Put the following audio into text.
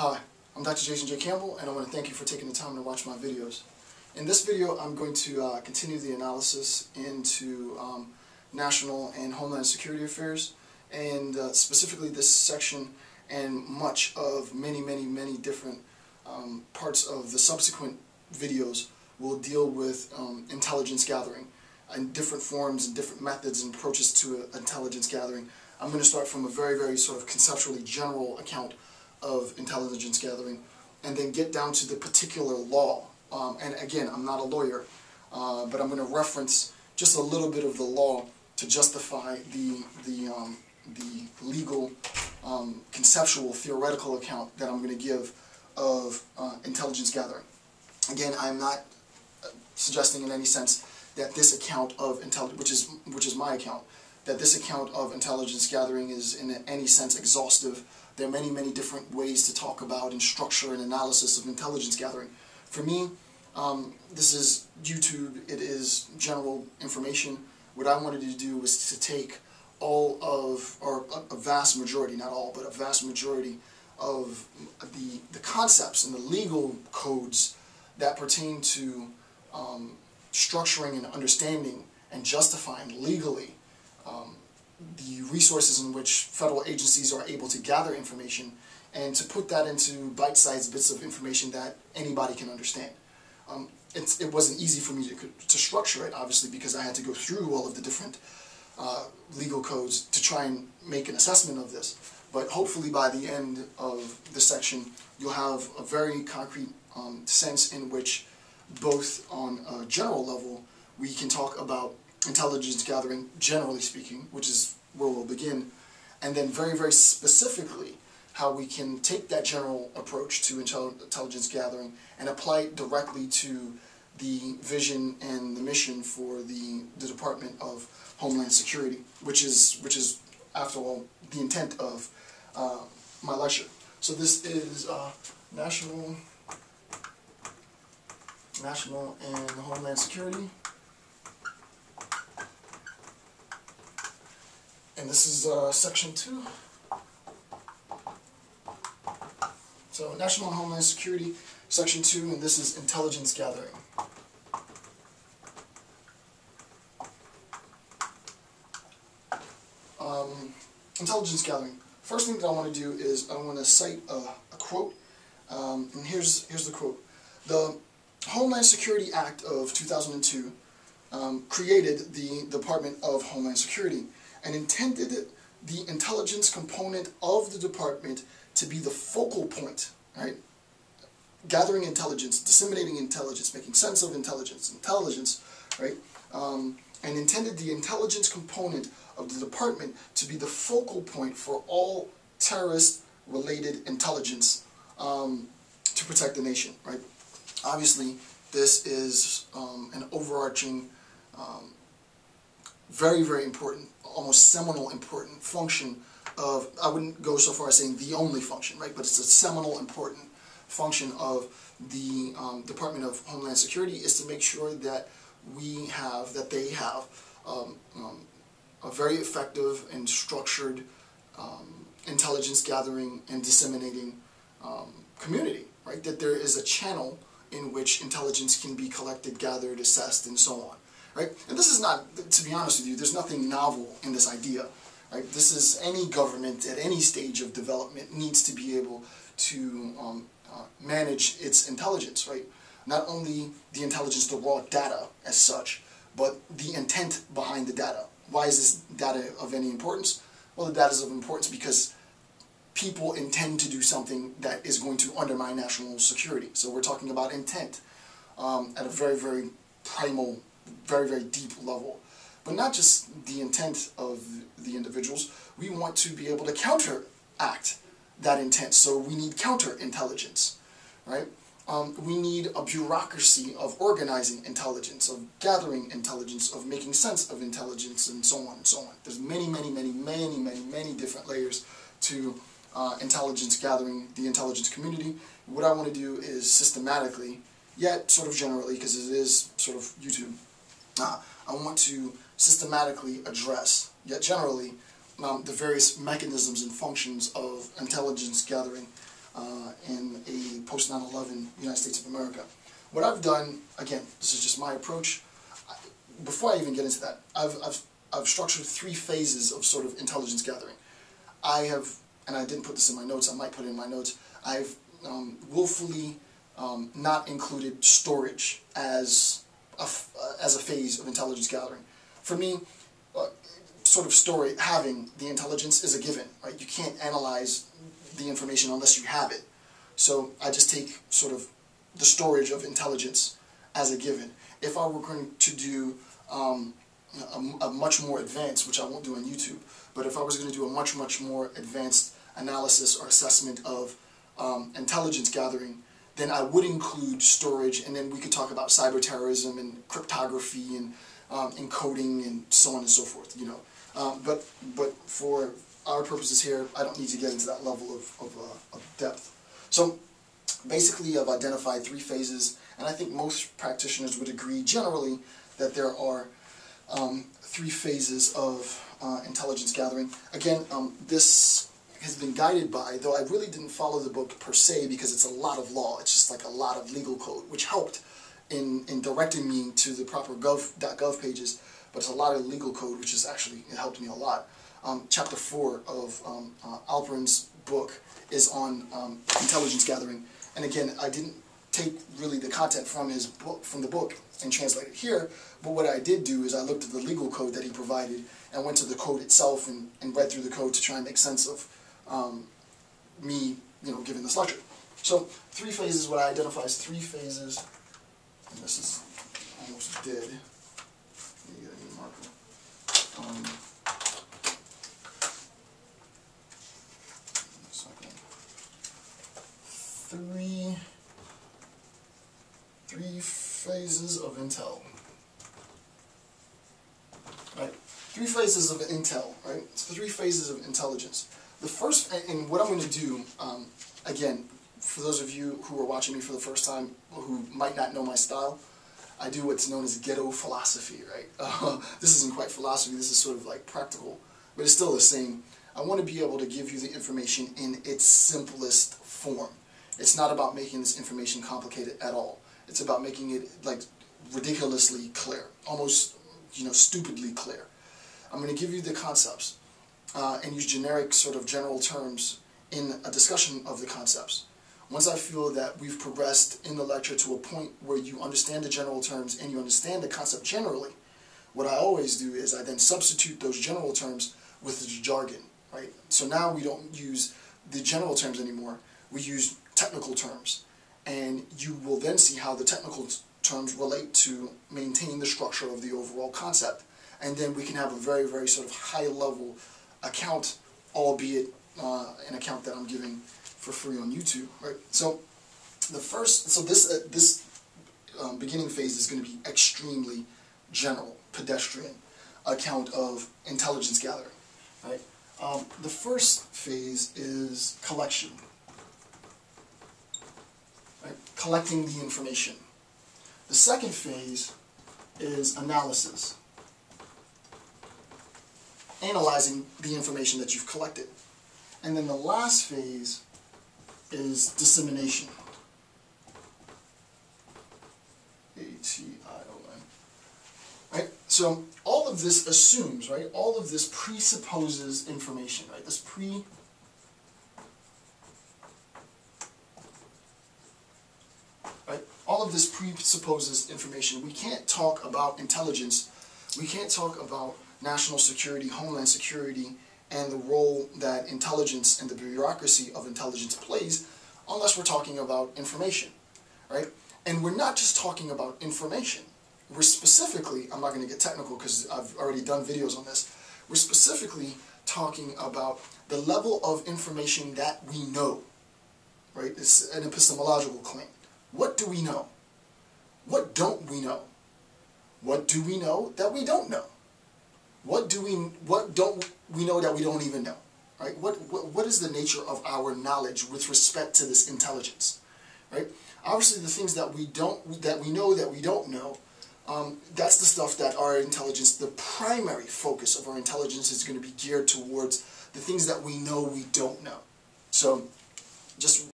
Hi, I'm Dr. Jason J. Campbell, and I want to thank you for taking the time to watch my videos. In this video, I'm going to continue the analysis into national and homeland security affairs, and specifically this section and much of many different parts of the subsequent videos will deal with intelligence gathering and different forms and different methods and approaches to intelligence gathering. I'm going to start from a very sort of conceptually general account of intelligence gathering, and then get down to the particular law. And again, I'm not a lawyer, but I'm going to reference just a little bit of the law to justify the legal, conceptual, theoretical account that I'm going to give of intelligence gathering. Again, I'm not suggesting in any sense that this account of intelligence, which is my account, that this account of intelligence gathering is in any sense exhaustive. There are many different ways to talk about and structure and analysis of intelligence gathering. For me, this is YouTube, it is general information. What I wanted to do was to take all of, or a vast majority, not all, but a vast majority of the concepts and the legal codes that pertain to structuring and understanding and justifying legally the resources in which federal agencies are able to gather information, and to put that into bite-sized bits of information that anybody can understand. It wasn't easy for me to structure it, obviously, because I had to go through all of the different legal codes to try and make an assessment of this. But hopefully by the end of the section, you'll have a very concrete sense in which, both on a general level, we can talk about intelligence gathering, generally speaking, which is where we'll begin, and then very specifically how we can take that general approach to intelligence gathering and apply it directly to the vision and the mission for the Department of Homeland Security, which is after all the intent of my lecture. So this is national and Homeland Security. And this is section 2. So National and Homeland Security, section 2, and this is intelligence gathering. Intelligence gathering. First thing that I want to do is I want to cite a quote, and here's the quote. The Homeland Security Act of 2002 created the Department of Homeland Security, and intended the intelligence component of the department to be the focal point, right? Gathering intelligence, disseminating intelligence, making sense of intelligence, right? And intended the intelligence component of the department to be the focal point for all terrorist-related intelligence to protect the nation, right? Obviously, this is an overarching, very important, almost seminal important function of, I wouldn't go so far as saying the only function, right, but it's a seminal important function of the Department of Homeland Security, is to make sure that they have a very effective and structured intelligence gathering and disseminating community, right, that there is a channel in which intelligence can be collected, gathered, assessed, and so on. Right? And this is not, to be honest with you, there's nothing novel in this idea. Right? This is, any government at any stage of development needs to be able to manage its intelligence. Right? Not only the intelligence, the raw data as such, but the intent behind the data. Why is this data of any importance? Well, the data is of importance because people intend to do something that is going to undermine national security. So we're talking about intent at a very primal, very deep level. But not just the intent of the individuals, we want to be able to counteract that intent. So we need counterintelligence, right? We need a bureaucracy of organizing intelligence, of gathering intelligence, of making sense of intelligence, and so on and so on. There's many different layers to intelligence gathering, the intelligence community. What I want to do is systematically, yet sort of generally, because it is sort of YouTube, I want to systematically address, yet generally, the various mechanisms and functions of intelligence gathering and post 9/11 United States of America. What I've done, again, this is just my approach. Before I even get into that, I've structured 3 phases of sort of intelligence gathering. I have, and I didn't put this in my notes, I might put it in my notes, I've willfully not included storage as a phase of intelligence gathering. For me, sort of having the intelligence is a given, right? You can't analyze the information unless you have it. So I just take sort of the storage of intelligence as a given. If I were going to do a much more advanced, which I won't do on YouTube, but if I was going to do a much more advanced analysis or assessment of intelligence gathering, then I would include storage, and then we could talk about cyber terrorism and cryptography and encoding and so on and so forth, you know. But for our purposes here, I don't need to get into that level of depth. So basically, I've identified 3 phases, and I think most practitioners would agree generally that there are 3 phases of intelligence gathering. Again, this has been guided by, though I really didn't follow the book per se because it's a lot of law, it's just like a lot of legal code, which helped in directing me to the proper .gov pages, but it's a lot of legal code, which has actually helped me a lot. Chapter 4 of Alperin's book is on intelligence gathering, and again, I didn't take really the content from his book, from the book, and translate it here, but what I did do is I looked at the legal code that he provided and went to the code itself and read through the code to try and make sense of me, you know, giving this lecture. So 3 phases, what I identify as 3 phases, and this is almost dead. Let me get a new marker. 3 phases of intel. Right? 3 phases of intel, right? It's 3 phases of intelligence. The first, and what I'm going to do, again, for those of you who are watching me for the first time, or who might not know my style, I do what's known as ghetto philosophy, right? This isn't quite philosophy, this is sort of like practical, but it's still the same. I want to be able to give you the information in its simplest form. It's not about making this information complicated at all. It's about making it like ridiculously clear, almost, you know, stupidly clear. I'm going to give you the concepts and use generic sort of general terms in a discussion of the concepts. Once I feel that we've progressed in the lecture to a point where you understand the general terms and you understand the concept generally, what I always do is I then substitute those general terms with the jargon, right? So now we don't use the general terms anymore, we use technical terms. And you will then see how the technical terms relate to maintain the structure of the overall concept. And then we can have a very, very sort of high-level account, albeit an account that I'm giving for free on YouTube, right? So this beginning phase is going to be extremely general, pedestrian account of intelligence gathering, right? The first phase is collection. Right? Collecting the information. The second phase is analysis. Analyzing the information that you've collected. And then the last phase is dissemination. A-T-I-O-N. Right? So all of this assumes, right? All of this presupposes information, right? This all of this presupposes information. We can't talk about intelligence, we can't talk about national security, homeland security, and the role that intelligence and the bureaucracy of intelligence plays unless we're talking about information, right? And we're not just talking about information. We're specifically, I'm not going to get technical because I've already done videos on this, we're specifically talking about the level of information that we know, right? It's an epistemological claim. What do we know? What don't we know? What do we know that we don't know? What don't we know that we don't even know? Right? What is the nature of our knowledge with respect to this intelligence? Right? Obviously, the things that we know that we don't know, that's the stuff that our intelligence, the primary focus of our intelligence is going to be geared towards the things that we know we don't know. So, just